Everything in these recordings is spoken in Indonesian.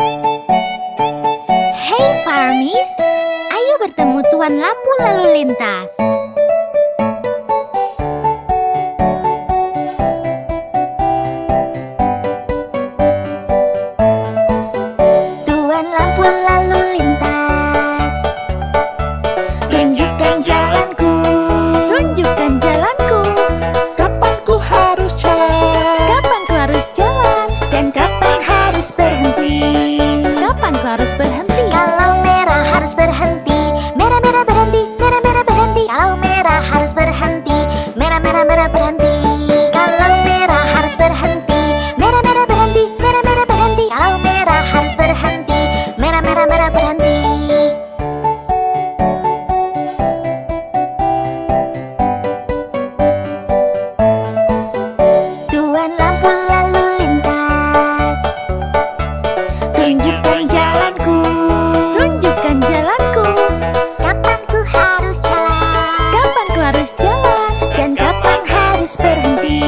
Hey Farmies, ayo bertemu Tuan Lampu Lalu Lintas. Tuan Lampu Lalu Lintas, tunjukkan jalanku, tunjukkan jalanku. Kapan ku harus jalan? Kapan ku harus jalan? Dan kapan harus berhenti? Kapan ku harus berhenti? Kalau merah harus berhenti, merah merah berhenti, merah merah berhenti. Kalau merah harus berhenti, merah merah merah berhenti. Kalau merah harus berhenti, merah merah berhenti, merah merah berhenti. Kalau merah harus berhenti, merah merah merah berhenti. Tuan Lampu Lalu Lintas, tunjukkan jalanku, tunjukkan jalanku. Kapan ku harus jalan? Kapan ku harus jalan? Dan kapan harus berhenti?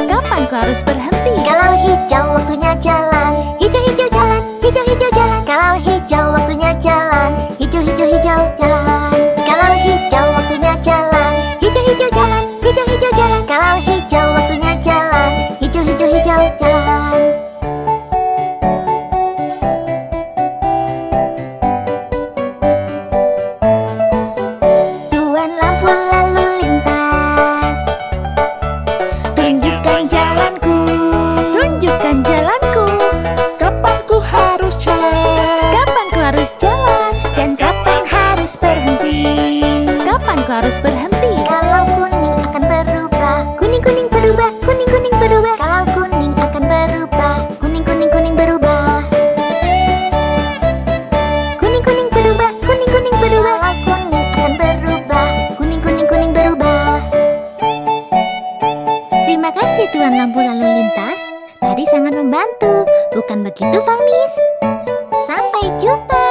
Kapan ku harus berhenti? Kalau hijau waktunya jalan, hijau hijau jalan, hijau hijau jalan. Kalau hijau waktunya jalan, hijau hijau hijau jalan. Kalau hijau waktunya jalan, hijau hijau jalan, hijau hijau jalan. Kalau hijau waktunya jalan, hijau hijau hijau jalan. Tuan Lampu Lalu Lintas, tunjukkan jalanku, tunjukkan jalanku. Kapan ku harus jalan? Kapan ku harus jalan? Dan kapan harus berhenti? Kapan ku harus berhenti? Kalau kuning akan berubah, kuning kuning berubah, kuning kuning berubah. Kalau kuning akan berubah, kuning kuning kuning berubah. Kuning kuning berubah, kuning kuning berubah. Kalau kuning akan berubah, kuning kuning kuning berubah. Terima kasih Tuan Lampu Lalu Lintas. Tadi sangat membantu, bukan begitu Farmies? Sampai jumpa.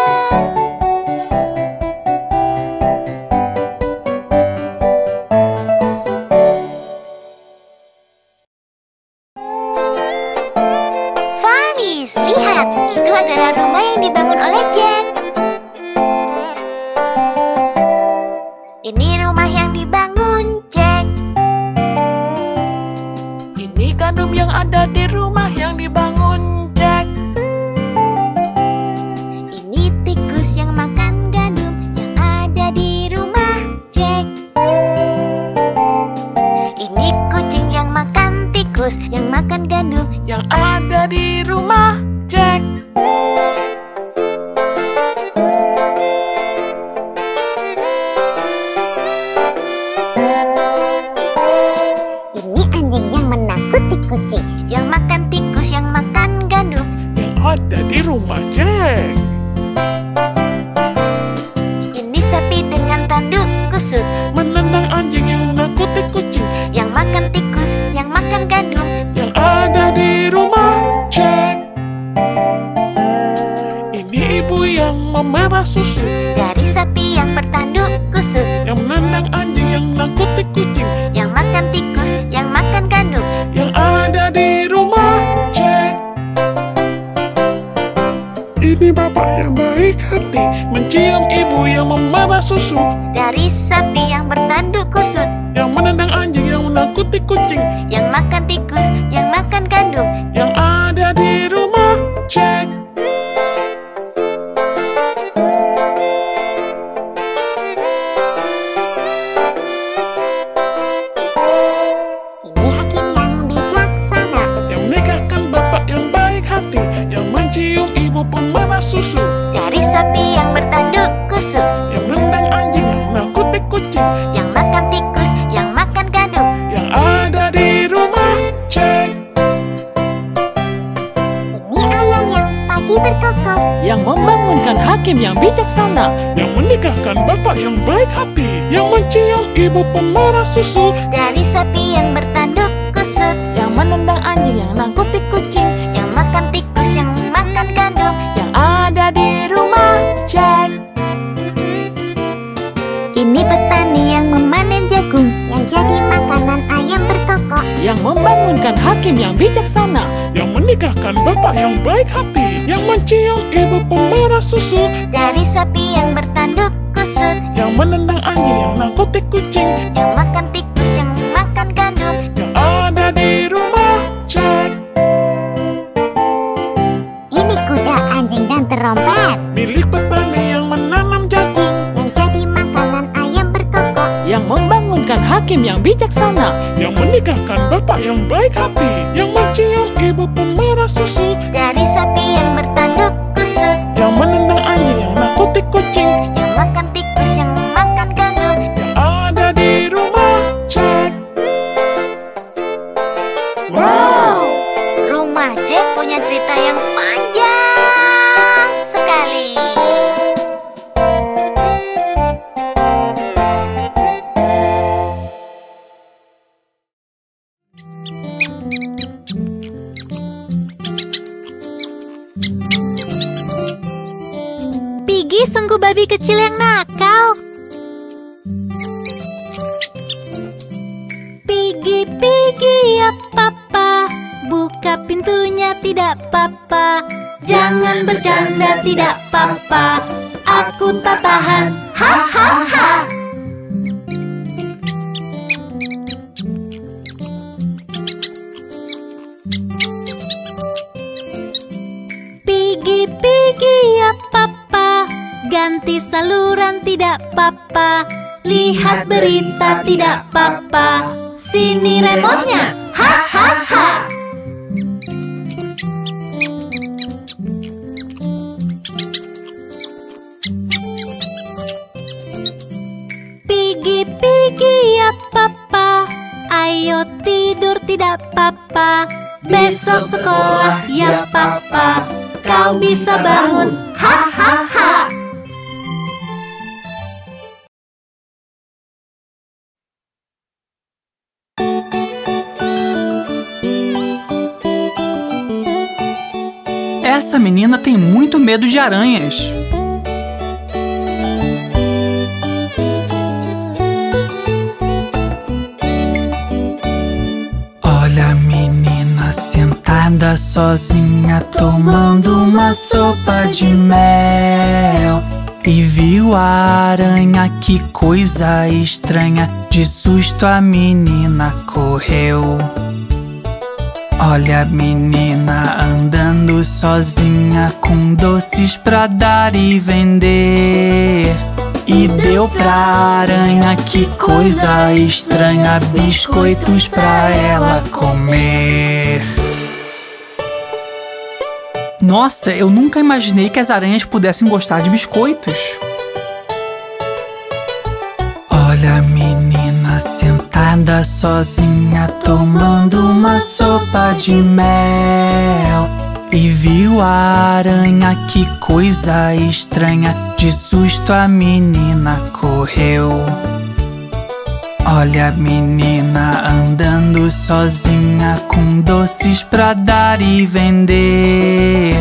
Farmies, lihat, itu adalah rumah yang dibangun oleh Jack. Ini rumah yang dibangun Jack. Ini gandum yang ada di rumah yang dibangun Jack. Ini tikus yang makan gandum yang ada di rumah Jack. Ini kucing yang makan tikus yang makan gandum. Yang ada di rumah Jack. Ini anjing yang menakuti kucing yang makan tikus yang makan gandum. Yang ada di rumah Jack. Ini sapi dengan tanduk kusut Menendang anjing yang menakuti kucing. yang makan tikus yang makan gandum. Yang ada di rumah Jack. Ini ibu yang memerah susu. Dari sapi yang bertanduk kusut Yang menendang anjing yang menakuti kucing. yang makan tikus yang makan gandum. Yang ada di rumah Jack. Ini bapak yang baik hati, mencium ibu yang memerah susu. Dari sapi yang bertanduk kusut Yang menendang anjing yang menakuti kucing. yang makan tikus yang makan gandum. Yang ada di rumah Jack. Ini hakim yang bijaksana. Yang menikahkan bapak yang baik hati, yang mencium ibu pemerah susu. Dari sapi yang bertanduk kusut Yang menendang anjing yang menakuti kucing. yang makan tikus yang makan gandum. Yang ada di rumah Jack. Ini ayam yang pagi berkokok. Yang membangunkan hakim yang bijaksana. Yang menikahkan bapak yang baik hati, yang mencium ibu pemerah susu. Dari sapi yang bertanduk kusut Yang menendang anjing yang nakuti kucing. yang makan tikus yang makan gandum. Yang ada di rumah Jack. Ini petani yang memanen jagung yang jadi makanan ayam berkokok. Yang membangunkan hakim yang bijaksana. Yang menikahkan bapak yang baik hati, yang mencium ibu pemerah susu, dari sapi yang bertanduk kusut, yang menendang anjing yang nangkuti kucing, yang makan tikus yang makan gandum, yang ada di rumah Jack. ini kuda, anjing, dan terompet, Milik petani yang menanam jagung, yang jadi makanan ayam berkokok, yang membangunkan hakim yang bijaksana, yang menikahkan bapak yang baik hati, yang mencium ibu pemerah susu, dari sapi yang bertanduk kusut, yang menendang anjing yang nangkuti kucing, yang makan tikus yang makan gandum, yang ada di rumah Jack. wow, rumah Jack punya cerita yang panjang sekali. Piggy sungguh babi kecil yang nakal. Piggy, Piggy ya papa, buka pintunya tidak papa. Jangan bercanda tidak papa, aku tak tahan, ha ha ha. Piggy, Piggy ya papa, ganti saluran tidak papa. Lihat berita tidak papa, sini remote-nya, ha ha ha. Piggy, Piggy ya papa, ayo tidur tidak papa. Besok sekolah ya papa, kau bisa bangun, ha ha ha. Essa menina tem muito medo de aranhas. Olha a menina sentada sozinha tomando uma sopa de mel. E viu a aranha, que coisa estranha. De susto a menina correu. Olha a menina andando sozinha com doces pra dar e vender. E deu pra aranha, que coisa estranha, biscoitos pra ela comer. Nossa, eu nunca imaginei que as aranhas pudessem gostar de biscoitos. Olha a menina sentada sozinha tomando uma sopa de mel. E viu a aranha, que coisa estranha. De susto a menina correu. Olha a menina andando sozinha com doces pra dar e vender.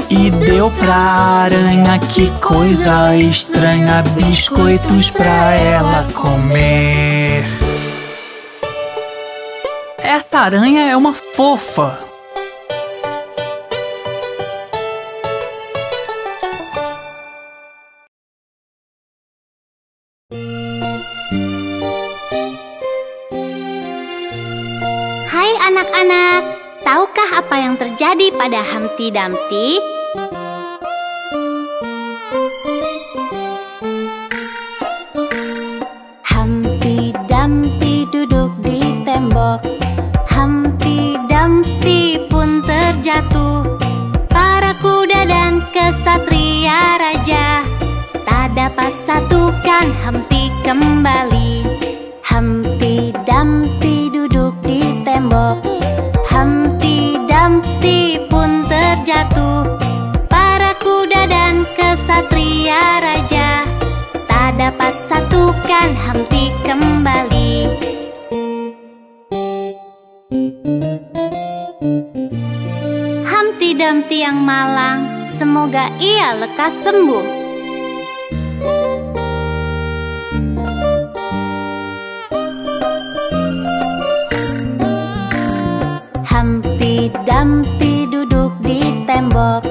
E deu pra aranha, que coisa estranha, biscoitos pra ela comer. Essa aranha é uma fofa. Hai anak-anak, tahukah apa yang terjadi pada Humpty Dumpty? Humpty Dumpty duduk di tembok. Humpty Dumpty pun terjatuh. Para kuda dan kesatria raja tak dapat satukan Humpty kembali. Humpty Dumpty duduk di tembok. Humpty Dumpty pun terjatuh. Para kuda dan kesatria raja tak dapat satukan Humpty kembali. Humpty Dumpty yang malang, semoga ia lekas sembuh. Humpty Dumpty duduk di tembok.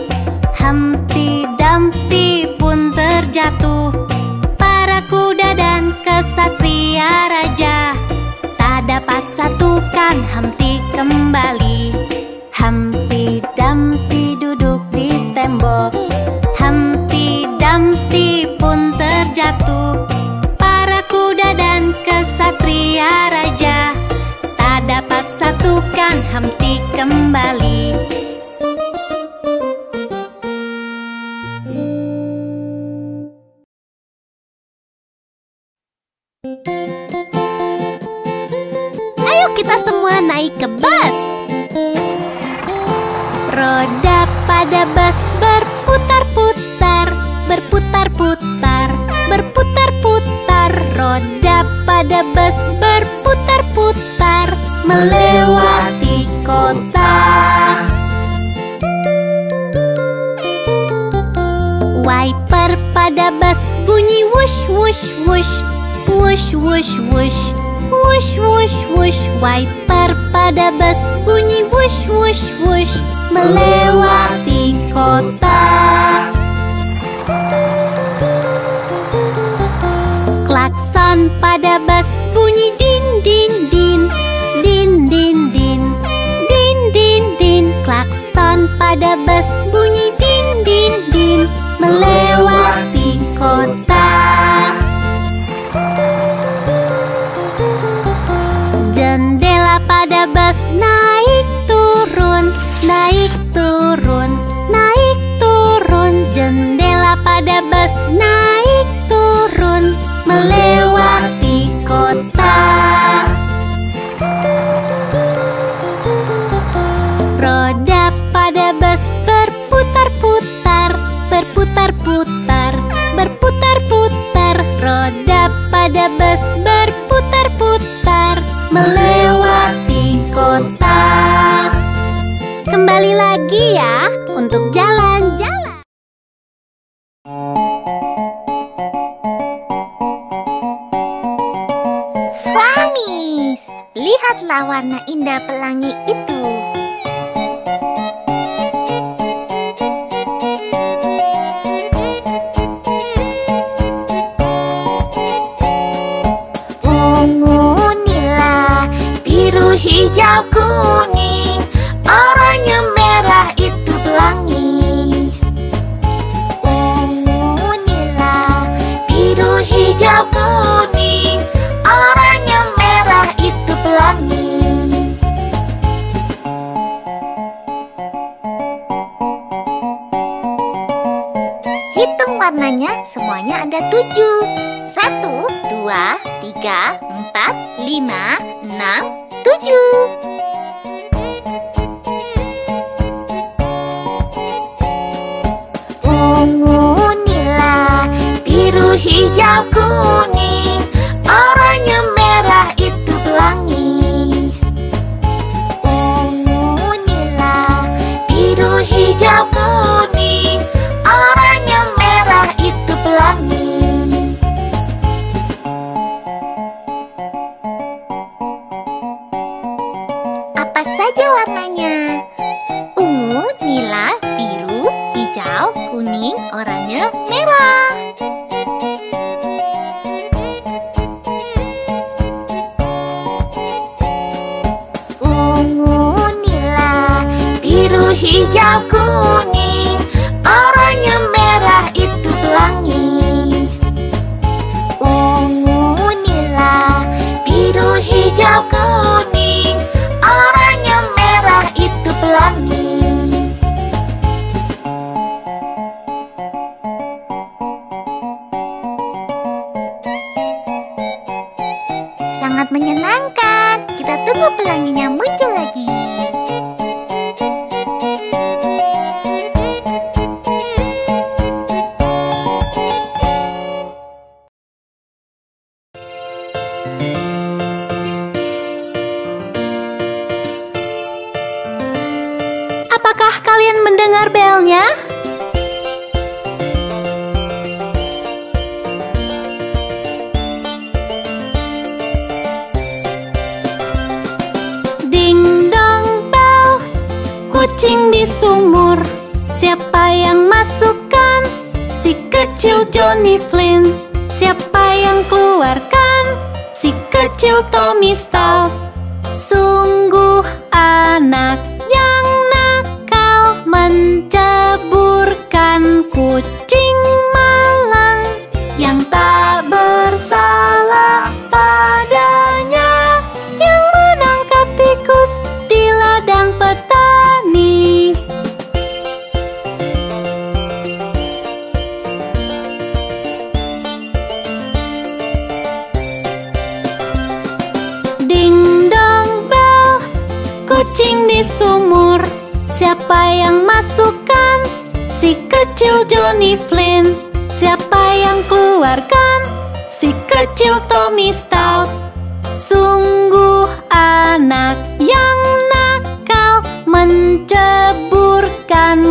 naik ke bus. Roda pada bus berputar-putar, berputar-putar, berputar-putar. Roda pada bus berputar-putar, melewati kota. Wiper pada bus bunyi wush wush wush, wush wush wush, wush wush wush. Wiper pada bus bunyi wush wush wush, melewati kota. Klakson pada bus bunyi din din din, din din din, din din din. Klakson pada bus bunyi din din din, melewati kota. Jendela pada bus naik turun, naik turun, naik turun. Jendela pada bus naik turun, melewati kota. Roda pada bus berputar-putar, berputar-putar, berputar-putar. Roda pada bus berputar-putar, melewati kota. Kembali lagi ya untuk jalan-jalan. Famis, lihatlah warna indah pelangi itu. Hijau kuning, oranye merah itu pelangi. Ungu nila, biru hijau kuning, oranye merah itu pelangi. Hitung warnanya, semuanya ada 7. 1, 2, 3, 4, 5, 6, 7. Ungu nila, biru hijau kuning, oranye merah itu pelangi. Ungu nila, biru hijau kuning, oranye merah itu pelangi. Apa saja warnanya? Ungu, nila, biru, hijau, kuning, oranye, merah. Ungu, nila, biru, hijau, kuning, oranye, merah itu pelangi. Ungu, nila, biru, hijau, kuning, oranye merah itu pelangi. Sangat menyenangkan. Kita tunggu pelanginya muncul lagi. Apakah kalian mendengar belnya? Ding dong bel, kucing di sumur. Siapa yang masukkan? Si kecil Johnny Flynn. Siapa yang keluarkan? Si kecil Tommy Stout. Sungguh anak yang nakal, menceburkan kucing malang yang tak bersalah padanya, yang menangkap tikus di ladang petani. Ding dong bel, sumur. Siapa yang masukkan? Si kecil Johnny Flynn. Siapa yang keluarkan? Si kecil Tommy Stout. Sungguh anak yang nakal, menceburkan